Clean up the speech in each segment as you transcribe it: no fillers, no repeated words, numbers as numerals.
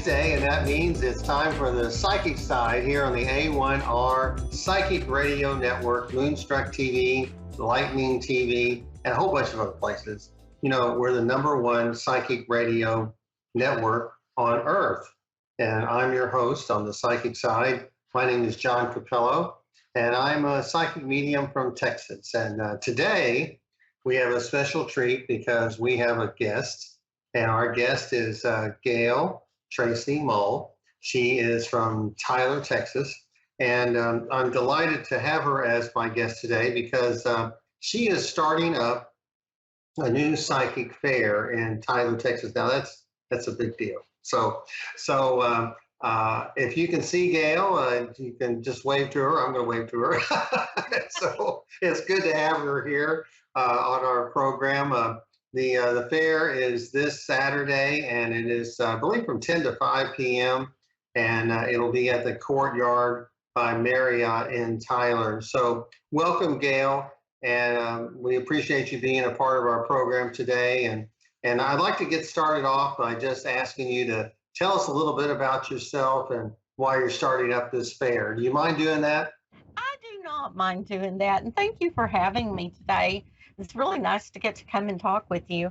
Tuesday, and that means it's time for the Psychic Side here on the A1R Psychic Radio Network, Moonstruck TV, Lightning TV, and a whole bunch of other places. You know, we're the number one psychic radio network on Earth. And I'm your host on the Psychic Side. My name is John Cappello, and I'm a psychic medium from Texas. And today we have a special treat because we have a guest. And our guest is Gail Tracy Mull. She is from Tyler, Texas. And I'm delighted to have her as my guest today because she is starting up a new psychic fair in Tyler, Texas. Now that's a big deal. So if you can see Gail, you can just wave to her. I'm going to wave to her. So it's good to have her here on our program. The fair is this Saturday, and it is, I believe, from 10 to 5 p.m., and it'll be at the Courtyard by Marriott in Tyler. So welcome, Gail, and we appreciate you being a part of our program today. And I'd like to get started off by just asking you to tell us a little bit about yourself and why you're starting up this fair. Do you mind doing that? I do not mind doing that, and thank you for having me today. It's really nice to get to come and talk with you.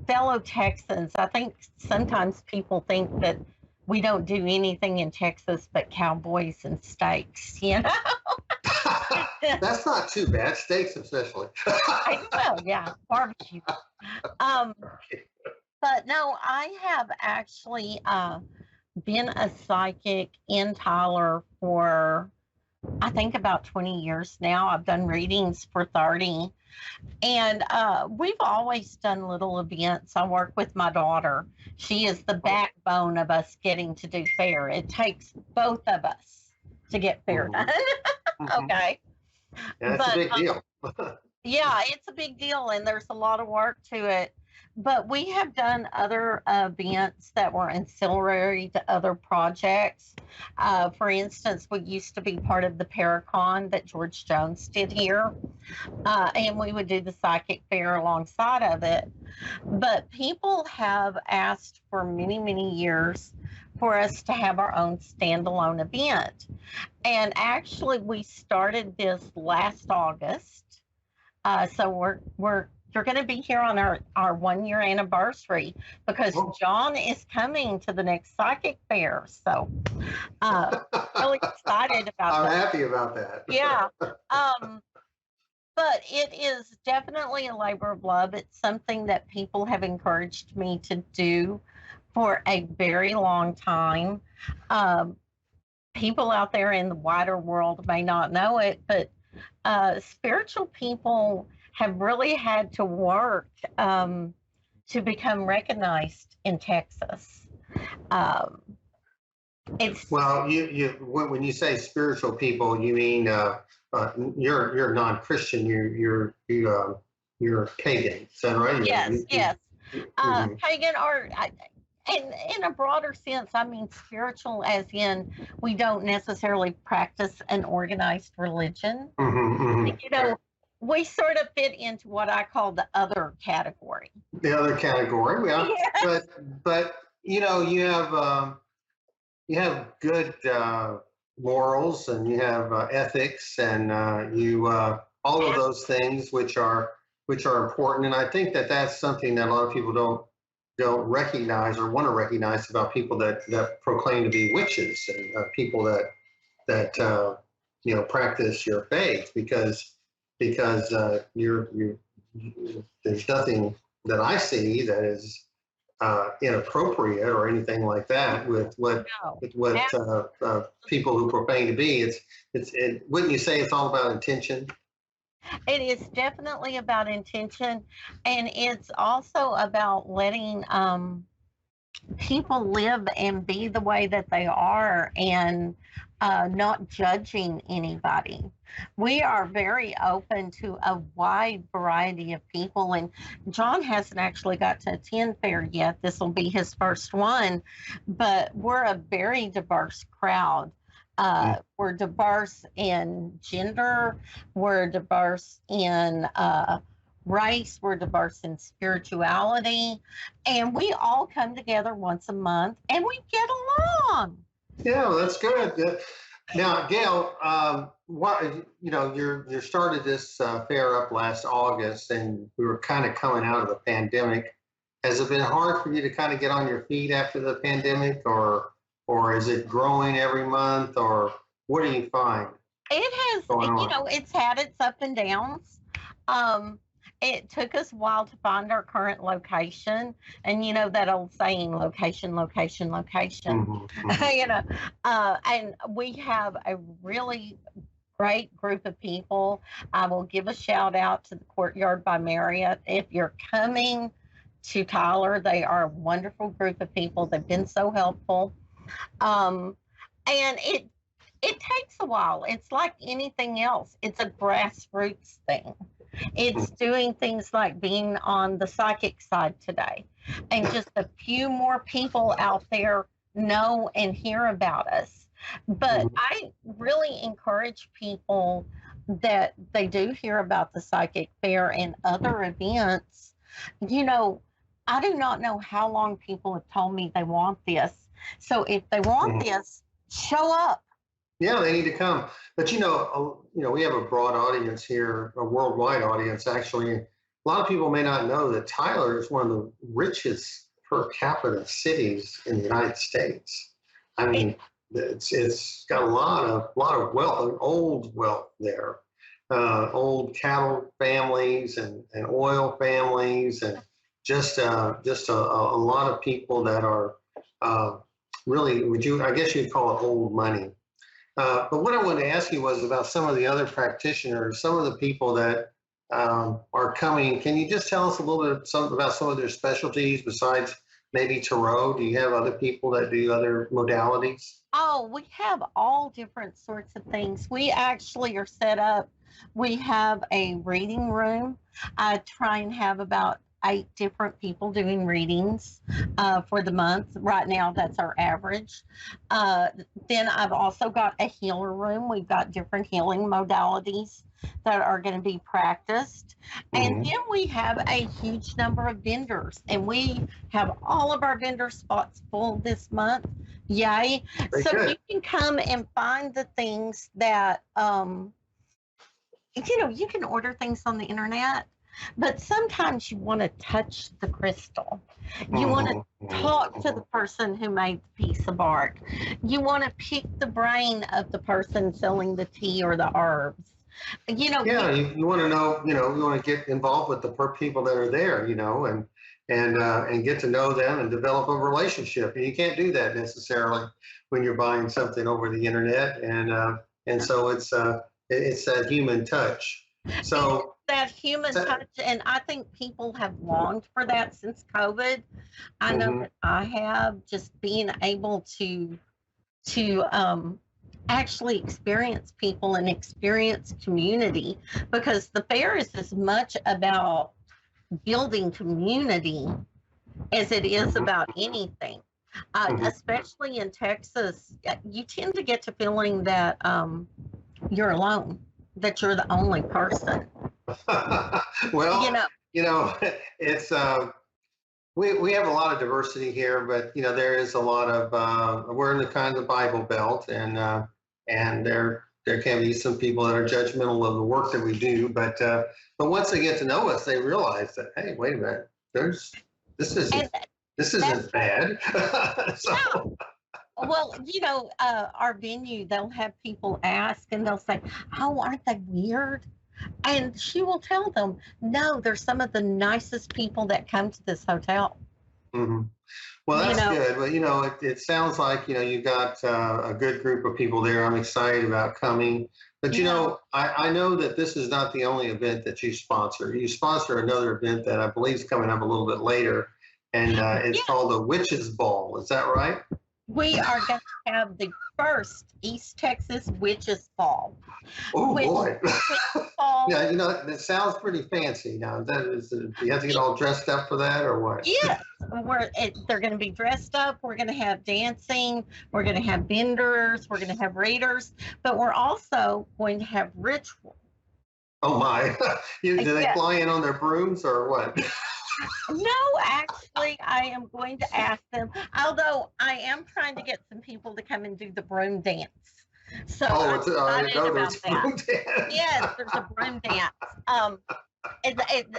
Fellow Texans, I think sometimes people think that we don't do anything in Texas but cowboys and steaks, you know? That's not too bad, steaks especially. Well, yeah, barbecue. But no, I have actually been a psychic in Tyler for, I think, about 20 years now. I've done readings for 30. And we've always done little events. I work with my daughter. She is the backbone of us getting to do fair. It takes both of us to get fair done. Okay. Yeah, that's a big deal. Yeah, it's a big deal, and there's a lot of work to it. But we have done other events that were ancillary to other projects. For instance, we used to be part of the Paracon that George Jones did here, and we would do the psychic fair alongside of it. But people have asked for many, many years for us to have our own standalone event. And actually, we started this last August. So you're going to be here on our 1 year anniversary because John is coming to the next psychic fair. So really excited about I'm that. happy about that. Yeah. But it is definitely a labor of love. It's something that people have encouraged me to do for a very long time. People out there in the wider world may not know it, but spiritual people have really had to work to become recognized in Texas. Well, when you say spiritual people, you mean you're non-Christian. You're pagan. Is that right? Yes. Pagan, or in a broader sense, I mean spiritual, as in we don't necessarily practice an organized religion. You know, we sort of fit into what I call the other category. The other category, yeah. Yes. But you know, you have good morals, and you have ethics, and all of those things which are important. And I think that that's something that a lot of people don't recognize or want to recognize about people that proclaim to be witches and people that practice your faith because there's nothing that I see that is inappropriate or anything like that with what people who proclaim to be. Wouldn't you say it's all about intention? It is definitely about intention, and it's also about letting people live and be the way that they are, and not judging anybody. We are very open to a wide variety of people, and John hasn't actually got to attend fair yet. This will be his first one, but we're a very diverse crowd. We're diverse in gender. We're diverse in race, we're diverse in spirituality, and we all come together once a month and we get along. Yeah, that's good. Now, Gail, what you started this fair up last August, and we were kind of coming out of the pandemic. Has it been hard for you to kind of get on your feet after the pandemic, or is it growing every month, or what do you find It has, going on? it's had its up and downs. Um, it took us a while to find our current location, and that old saying, location, location, location. Hmm. Hmm. you know, and we have a really great group of people. I will give a shout out to the Courtyard by Marriott. If you're coming to Tyler, they are a wonderful group of people. They've been so helpful. Um, and it takes a while. It's like anything else. It's a grassroots thing. It's doing things like being on the psychic side today, and just a few more people out there know and hear about us. But Hmm. I really encourage people that they do hear about the psychic fair and other events. You know, I do not know how long people have told me they want this. So if they want Hmm. this, show up. Yeah, they need to come. But we have a broad audience here, a worldwide audience actually. A lot of people may not know that Tyler is one of the richest per capita cities in the United States. I It, mean, it's got a lot of wealth, old wealth there, old cattle families and oil families, and just a lot of people that are uh, really, I guess you'd call it old money. But what I wanted to ask you was about some of the other practitioners, some of the people that are coming. Can you just tell us a little bit about some of their specialties besides maybe tarot? Do you have other people that do other modalities? Oh, we have all different sorts of things. We actually are set up. We have a reading room. I try and have about 8 different people doing readings for the month. Right now, that's our average. Uh, then I've also got a healer room. We've got different healing modalities that are going to be practiced. And Hmm. then we have a huge number of vendors, and we have all of our vendor spots full this month. Yay. Very So you good. can come and find the things that, you can order things on the internet, but sometimes you want to touch the crystal. You want to Hmm. talk to Hmm. the person who made the piece of art. You want to pick the brain of the person selling the tea or the herbs. You Yeah, you want to know, you want to get involved with the people that are there, and get to know them and develop a relationship. And you can't do that necessarily when you're buying something over the internet, and so it's that human touch. it's So, that human touch, and I think people have longed for that since COVID. I know mhm. that I have, just being able to actually experience people and experience community, because the fair is as much about building community as it is Mhm. about anything. Mhm. Especially in Texas, you tend to get to feeling that you're alone, that you're the only person. You Well, know, you know, it's we have a lot of diversity here, but there is a lot of we're in the kind of Bible Belt, and there can be some people that are judgmental of the work that we do, but once they get to know us, they realize that, hey, wait a minute, there's this isn't and this that's isn't bad. yeah. So Well, our venue, they'll have people ask and they'll say, "Oh, aren't they weird?" And she will tell them, "No, they're some of the nicest people that come to this hotel." mhm. Well, You that's know, good. Well, it sounds like you've got a good group of people there. I'm excited about coming. But yeah, I know that this is not the only event that you sponsor. You sponsor another event that I believe is coming up a little bit later, and it's yes, called the Witches Ball. Is that right? we are going to have the first East Texas Witches Ball, Oh which boy. Witches Ball, Yeah, it sounds pretty fancy. Now, do you have to get all dressed up for that, or what? yes, they're going to be dressed up. We're going to have dancing. We're going to have vendors. We're going to have readers, but we're also going to have ritual. Oh my! Do they Yeah. fly in on their brooms or what? No, actually, I am going to ask them. Although I am trying to get some people to come and do the broom dance. So Oh, I'm it's excited no, about there's that. broom dance. Yes, there's a broom dance.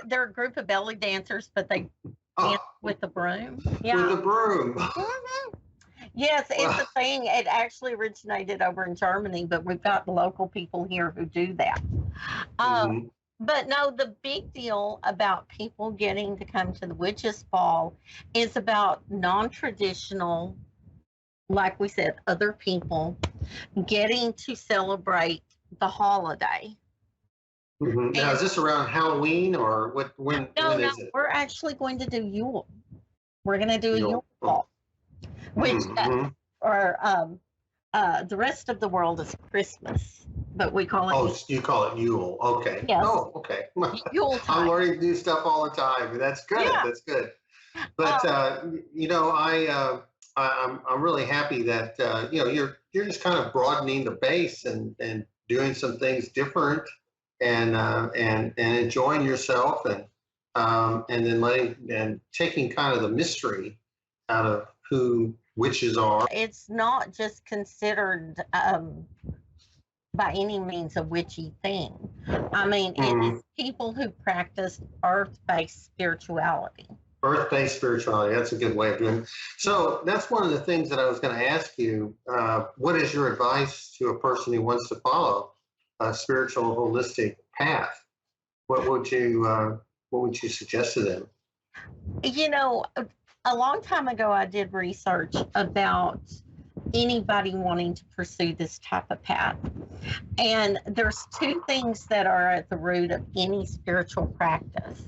They're a group of belly dancers, but they dance Oh, with the broom. with Yeah. the broom. Mhm. Yes, it's Well, a thing. It actually originated over in Germany, but we've got local people here who do that. Um, mhm, but no, the big deal about people getting to come to the Witches Ball is about non traditional, like we said, other people getting to celebrate the holiday. mhm. Now, And is this around Halloween or what? no, When no, is it? we're actually going to do Yule. We're going to do a You'll. Yule Ball, which, Mm-hmm. or the rest of the world is Christmas, but we call it Oh, you call it Yule. Okay. yes, Oh, okay. Yule I'm time. learning new stuff all the time. That's good. Yeah. That's good. But Um, I'm really happy that you're just kind of broadening the base and doing some things different and enjoying yourself and then letting and taking kind of the mystery out of who witches are. it's not just considered by any means a witchy thing. I mean, it Mhm. is people who practice earth based spirituality. Earth-based spirituality. That's a good way of doing it. So that's one of the things that I was going to ask you. What is your advice to a person who wants to follow a spiritual, holistic path? What would you suggest to them? You know, a long time ago, I did research about anybody wanting to pursue this type of path. And there's two things that are at the root of any spiritual practice,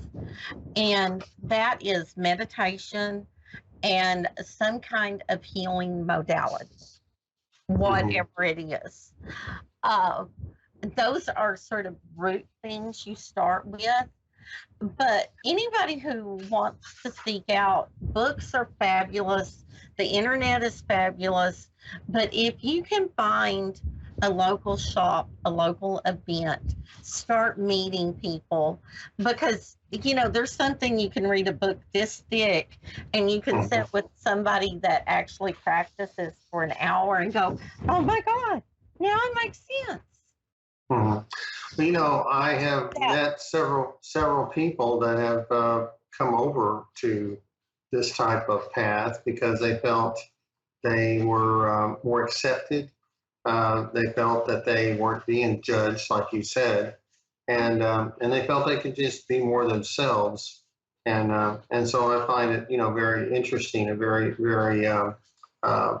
and that is meditation and some kind of healing modality, Hmm. whatever it is. Uh, those are sort of root things you start with. But anybody who wants to seek out, books are fabulous, the internet is fabulous. But if you can find a local shop, a local event, start meeting people, because there's something, you can read a book this thick and you can Hmm. sit with somebody that actually practices for an hour and go, oh my God, now it makes sense. Hmm. I have Yeah, met several people that have come over to this type of path because they felt they were more accepted. They felt that they weren't being judged, like you said, and they felt they could just be more themselves. And so I find it very interesting, a very very uh, a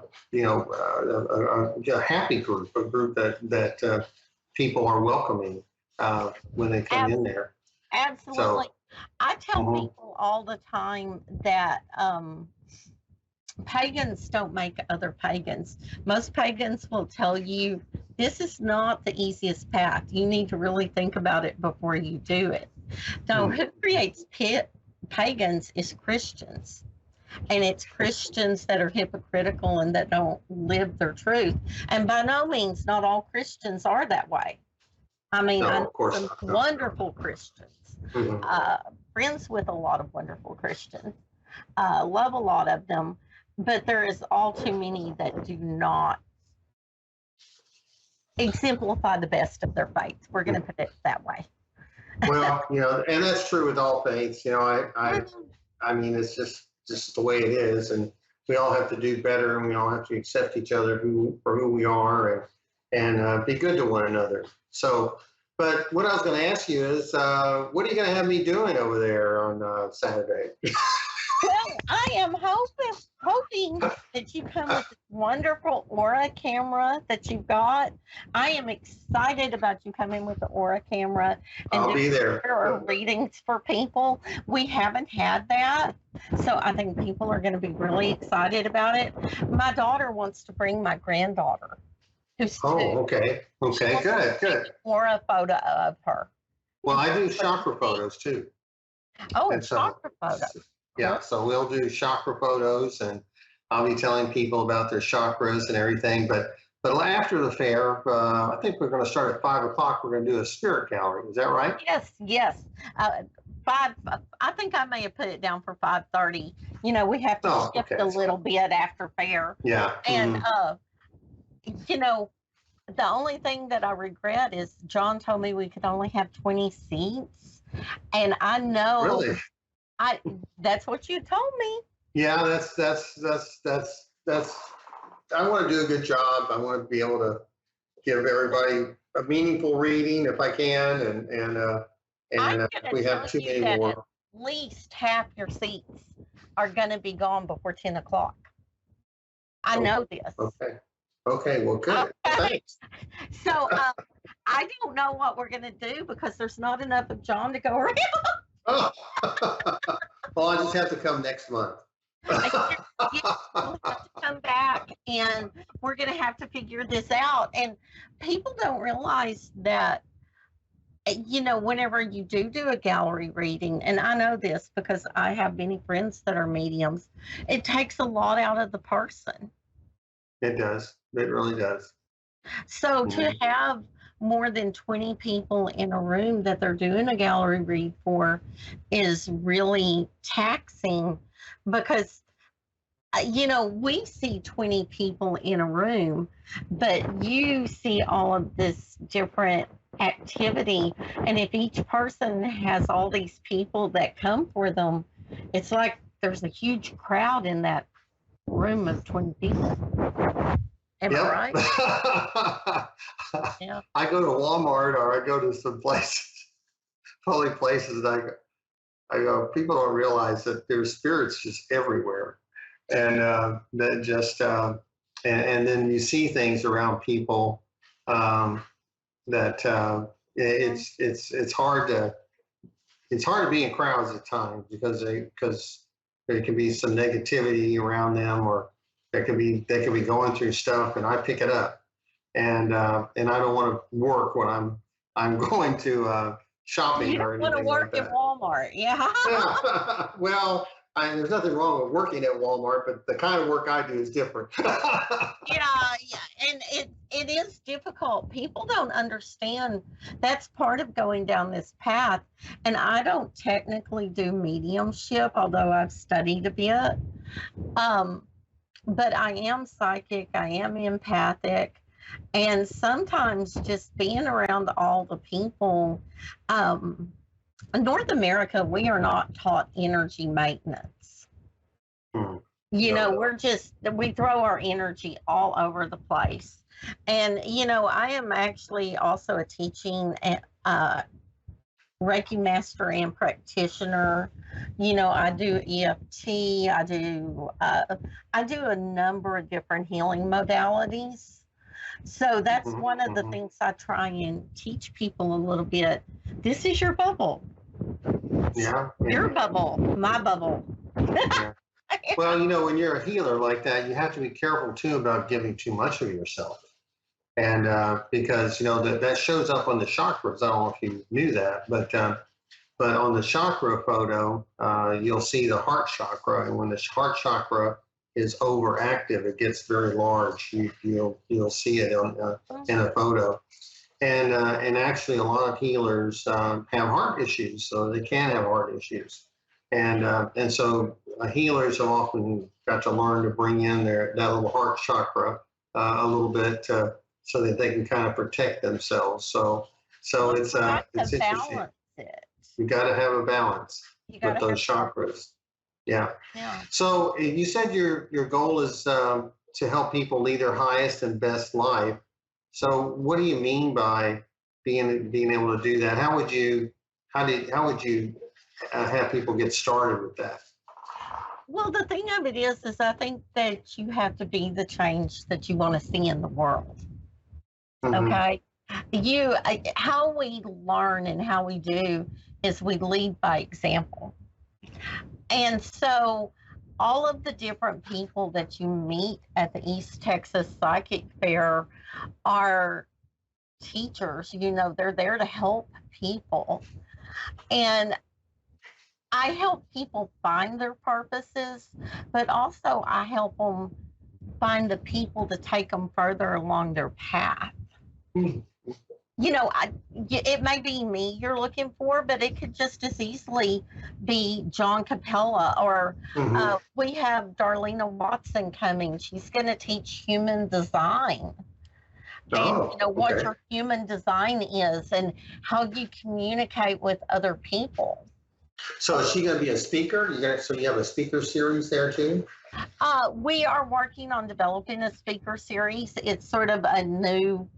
happy group, a group that people are welcoming when they come in there. absolutely. So. I tell Mhm. people all the time that pagans don't make other pagans. Most pagans will tell you this is not the easiest path. You need to really think about it before you do it. So, Mhm. who creates pagans is Christians. And it's Christians that are hypocritical and that don't live their truth. And by no means, not all Christians are that way. I mean, I No, know of course some not. No. wonderful Christians, Mhm. uh, friends with a lot of wonderful Christians, love a lot of them, but there is all too many that do not exemplify the best of their faith. We're going to put it that way. Well, and that's true with all faiths. Mhm. I mean, it's just the way it is, and we all have to do better, and we all have to accept each other for who we are, and be good to one another. So, but what I was going to ask you is, what are you going to have me doing over there on Saturday? Well, I am hoping that you come with this wonderful Aura camera that you've got. I am excited about you coming with the Aura camera and I'll doing be there. tarot readings for people. We haven't had that, so I think people are going to be really excited about it. My daughter wants to bring my granddaughter, who's 2. Oh, okay, She okay, wants to good, take good. an Aura photo of her. Well, And I do that's what chakra she, photos too, oh, and so chakra photo. yeah, Cool. so we'll do chakra photos, and I'll be telling people about their chakras and everything. But But after the fair, I think we're going to start at 5 o'clock. We're going to do a spirit gallery. Is that right? Yes, yes. Five. I think I may have put it down for 5:30. We have to Oh, shift okay. a little bit after fair, Yeah. and you know, the only thing that I regret is John told me we could only have 20 seats, and I know Really? I that's what you told me. Yeah. That's. I want to do a good job. I want to be able to give everybody a meaningful reading if I can, I'm and if going to we have tell too you many that at more. least half your seats are going to be gone before 10 o'clock. I Oh, know this. okay. Okay. Well, good. Okay. Thanks. So I don't know what we're going to do because there's not enough of John to go around. Oh. Well, I just have to come next month. You will have to come back and we're going to have to figure this out. And people don't realize that, whenever you do a gallery reading, and I know this because I have many friends that are mediums, it takes a lot out of the person. It does. It really does. So to Mhm. have more than 20 people in a room that they're doing a gallery read for is really taxing because we see 20 people in a room, but you see all of this different activity. And if each person has all these people that come for them, it's like there's a huge crowd in that room of 20 people. Am I Yep. right? Yeah. I go to Walmart or I go to some places, public places, and I go, people don't realize that there's spirits just everywhere. And that just, and then you see things around people um, that it's hard to, be in crowds at times because there can be some negativity around them, or they could be going through stuff, and I pick it up, and I don't want to work when I'm going to You shopping don't or want to anything like work at that. Walmart. Yeah. Yeah. Well, there's nothing wrong with working at Walmart, but the kind of work I do is different. Yeah. And it is difficult. People don't understand that's part of going down this path. And I don't technically do mediumship, although I've studied a bit. Um, but I am psychic, I am empathic, and sometimes just being around all the people. Um, in North America, we are not taught energy maintenance. Hmm. No. We throw our energy all over the place. And, I am actually also a teaching Reiki master and practitioner. I do EFT. I do a number of different healing modalities. So that's Mhm, one of the mhm. things I try and teach people a little bit. This is your bubble. Yeah, Your yeah, bubble, my bubble. yeah. Well, when you're a healer like that, you have to be careful too about giving too much of yourself. And because that shows up on the chakras. I don't know if you knew that, but on the chakra photo, you'll see the heart chakra, and when the heart chakra is overactive, it gets very large. You'll see it in a photo, and actually, a lot of healers have heart issues, so they can have heart issues, and so healers have often got to learn to bring in that little heart chakra a little bit so that they can kind of protect themselves. So Well, it's you got to it's interesting. balance it. You got to have a balance You got with to have those balance. chakras. Yeah. Yeah. So you said your goal is to help people lead their highest and best life. So what do you mean by being able to do that? How would you have people get started with that? Well, the thing of it is I think that you have to be the change that you want to see in the world. Mm-hmm. Okay. How we learn and how we do is we lead by example. And so all of the different people that you meet at the East Texas Psychic Fair are teachers. They're there to help people. And I help people find their purposes, but also I help them find the people to take them further along their path. Hmm. You know, it may be me you're looking for, but it could just as easily be John Cappello, or Hmm. we have Darlena Watson coming. She's going to teach human design, and Oh, what okay. your human design is and how you communicate with other people. So is she going to be a speaker? So you have a speaker series there too? We are working on developing a speaker series. It's sort of a new,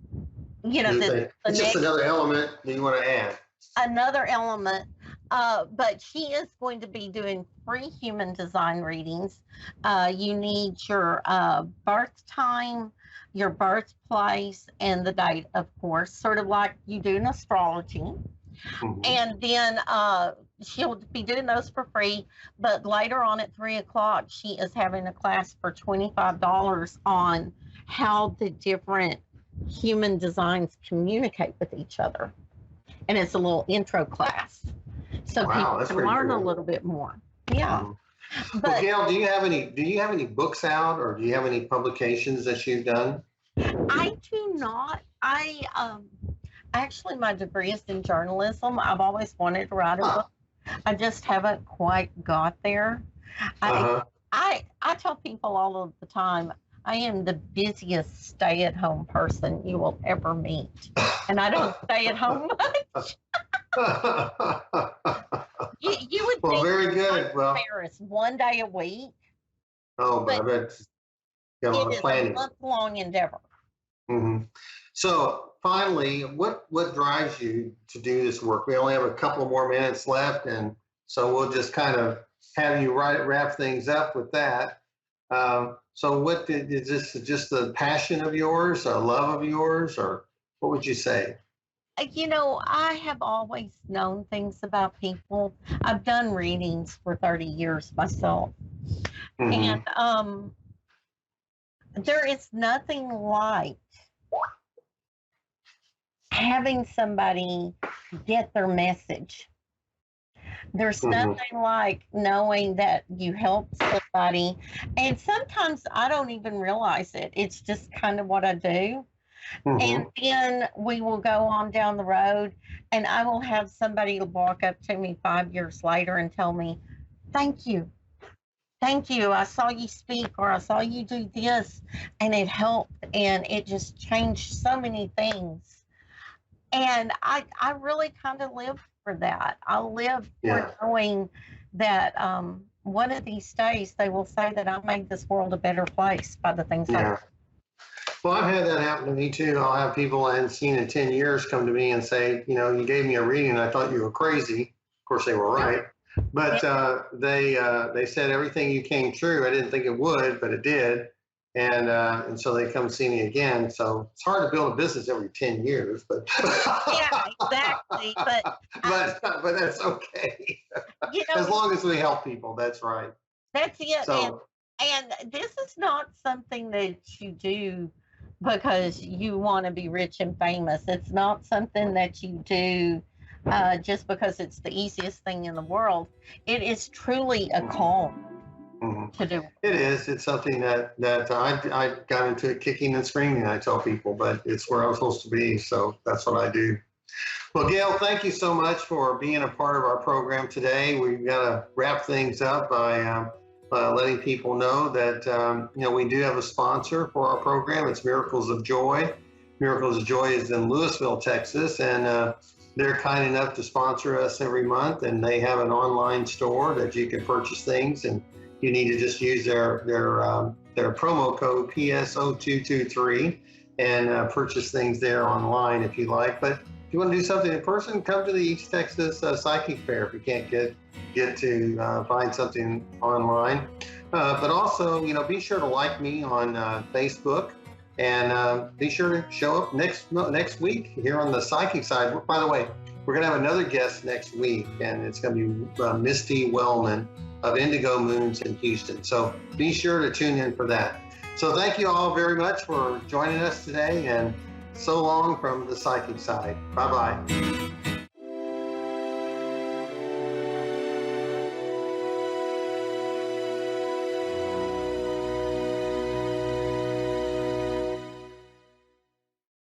New the thing. the It's just next another element that you want to add. another element. But she is going to be doing free human design readings. You need your birth time, your birthplace, and the date, of course, sort of like you do in astrology. Hmm. And then she'll be doing those for free. But later on at 3 o'clock, she is having a class for $25 on how the different human designs communicate with each other. And it's a little intro class, so Wow, people that's can pretty learn a cool. little bit more. Yeah. Mhm. Well, But Gail, do you have any books out, or do you have any publications that you've done? I do not. Actually, my degree is in journalism. I've always wanted to write a book. Ah, I just haven't quite got there. I uh-huh. I tell people all of the time, I am the busiest stay-at-home person you will ever meet, and I don't stay at home much. You would Well, think very life good. Well, affair is one day a week, oh, but I but bet you got a it lot of is a planning. month-long endeavor. Hmm. So finally, what drives you to do this work? We only have a couple more minutes left, and so we'll just kind of have you wrap things up with that. So is this just a passion of yours, a love of yours, or what would you say? I have always known things about people. I've done readings for 30 years myself. And Hmm. there is nothing like having somebody get their message. There's Hmm. nothing like knowing that you helped somebody. And sometimes I don't even realize it. It's just kind of what I do. And Hmm. then we will go on down the road, and I will have somebody walk up to me 5 years later and tell me, "Thank you. Thank you. I saw you speak, or I saw you do this, and it helped. And it just changed so many things." And I really kind of live for that. I live for Yeah. knowing that one of these days they will say that I made this world a better place by the things I do. Yeah. Well, I've had that happen to me too. I'll have people I hadn't seen in 10 years come to me and say, you gave me a reading and I thought you were crazy. Of course, they were Yeah. right. But they said everything you came true. I didn't think it would, but it did. And so they come see me again. So it's hard to build a business every 10 years, but Yeah, exactly. But but that's okay. you As know, long as we help people, that's right. that's it. And So this is not something that you do because you want to be rich and famous. It's not something that you do just because it's the easiest thing in the world. It is truly a call mhm. to do. It is. It's something that I got into it kicking and screaming. I tell people, but it's where I'm supposed to be. So that's what I do. Well, Gail, thank you so much for being a part of our program today. We've got to wrap things up by letting people know that we do have a sponsor for our program. It's Miracles of Joy. Miracles of Joy is in Louisville, Texas, and they're kind enough to sponsor us every month. And they have an online store that you can purchase things, and you need to just use their promo code PSO223 and purchase things there online if you like. But if you want to do something in person, come to the East Texas Psychic Fair if you can't get to find something online. But also, be sure to like me on Facebook, and be sure to show up next week here on the psychic side. By the way, we're going to have another guest next week, and it's going to be Misty Wellman of Indigo Moons in Houston. So be sure to tune in for that. So thank you all very much for joining us today, and so long from the psychic side. Bye-bye.